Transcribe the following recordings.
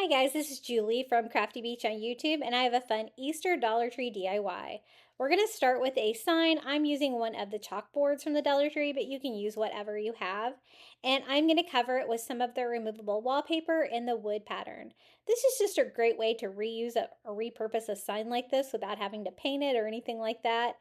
Hi guys, this is Julie from Crafty Beach on YouTube, and I have a fun Easter Dollar Tree DIY. We're going to start with a sign. I'm using one of the chalkboards from the Dollar Tree, but you can use whatever you have. And I'm going to cover it with some of the removable wallpaper in the wood pattern. This is just a great way to reuse or repurpose a sign like this without having to paint it or anything like that.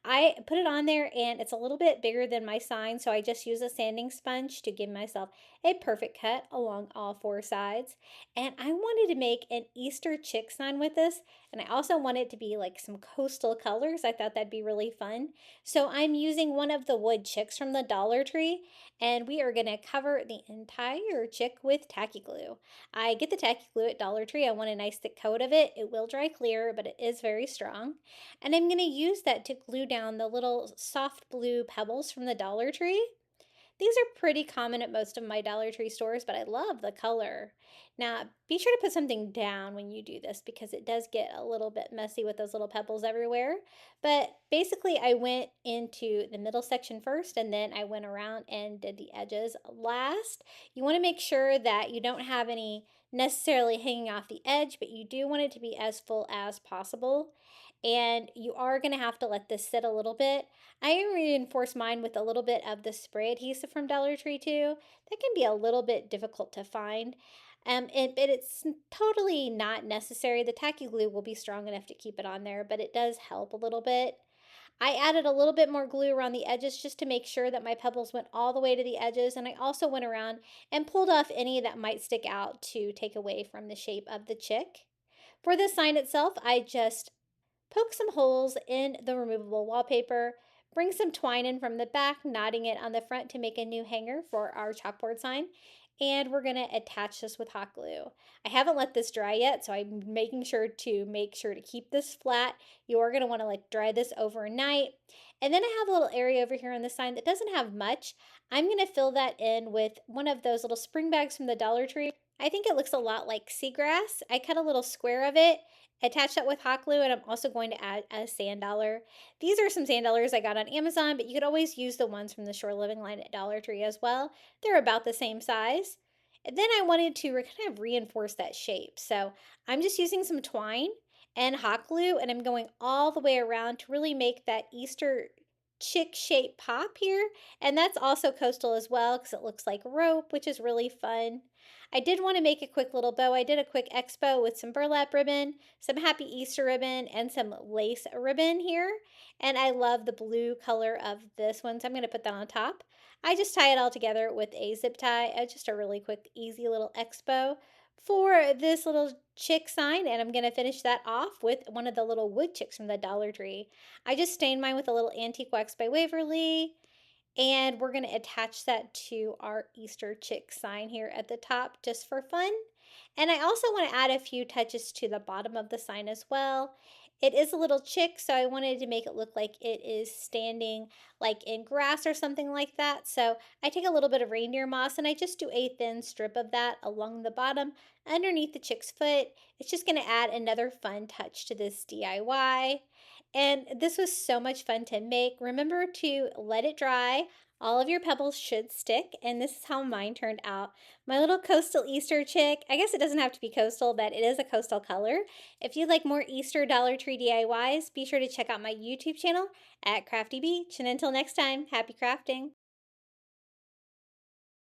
I put it on there and it's a little bit bigger than my sign, so I just use a sanding sponge to give myself a perfect cut along all four sides. And I wanted to make an Easter chick sign with this. And I also want it to be like some coastal colors. I thought that'd be really fun. So I'm using one of the wood chicks from the Dollar Tree. And we are going to cover the entire chick with tacky glue. I get the tacky glue at Dollar Tree. I want a nice thick coat of it. It will dry clear, but it is very strong. And I'm going to use that to glue down the little soft blue pebbles from the Dollar Tree. These are pretty common at most of my Dollar Tree stores, but I love the color. Now, be sure to put something down when you do this because it does get a little bit messy with those little pebbles everywhere. But basically, I went into the middle section first and then I went around and did the edges last. You want to make sure that you don't have any necessarily hanging off the edge, but you do want it to be as full as possible. And you are going to have to let this sit a little bit. I reinforce mine with a little bit of the spray adhesive from Dollar Tree too. That can be a little bit difficult to find. But it's totally not necessary. The tacky glue will be strong enough to keep it on there, but it does help a little bit. I added a little bit more glue around the edges just to make sure that my pebbles went all the way to the edges, and I also went around and pulled off any that might stick out to take away from the shape of the chick. For the sign itself, I just poke some holes in the removable wallpaper, bring some twine in from the back, knotting it on the front to make a new hanger for our chalkboard sign. And we're going to attach this with hot glue. I haven't let this dry yet, so I'm making sure to keep this flat. You are going to want to like dry this overnight. And then I have a little area over here on the sign that doesn't have much. I'm going to fill that in with one of those little spring bags from the Dollar Tree. I think it looks a lot like seagrass. I cut a little square of it, attach that with hot glue, and I'm also going to add a sand dollar. These are some sand dollars I got on Amazon, but you could always use the ones from the Shore Living line at Dollar Tree as well. They're about the same size. And then I wanted to kind of reinforce that shape. So I'm just using some twine and hot glue, and I'm going all the way around to really make that Easter chick shape pop here. And that's also coastal as well because it looks like rope, which is really fun. I did want to make a quick little bow. I did a quick expo with some burlap ribbon, some Happy Easter ribbon, and some lace ribbon here. And I love the blue color of this one, so I'm going to put that on top. I just tie it all together with a zip tie, just a really quick, easy little expo for this little chick sign. And I'm going to finish that off with one of the little wood chicks from the Dollar Tree. I just stained mine with a little Antique Wax by Waverly. And we're going to attach that to our Easter chick sign here at the top just for fun. And I also want to add a few touches to the bottom of the sign as well. It is a little chick, so I wanted to make it look like it is standing like in grass or something like that. So I take a little bit of reindeer moss and I just do a thin strip of that along the bottom underneath the chick's foot. It's just going to add another fun touch to this DIY. And this was so much fun to make. Remember to let it dry. All of your pebbles should stick, and this is how mine turned out. My little coastal Easter chick, I guess it doesn't have to be coastal, but it is a coastal color. If you'd like more Easter Dollar Tree DIYs, be sure to check out my YouTube channel at Crafty Beach. And until next time, happy crafting.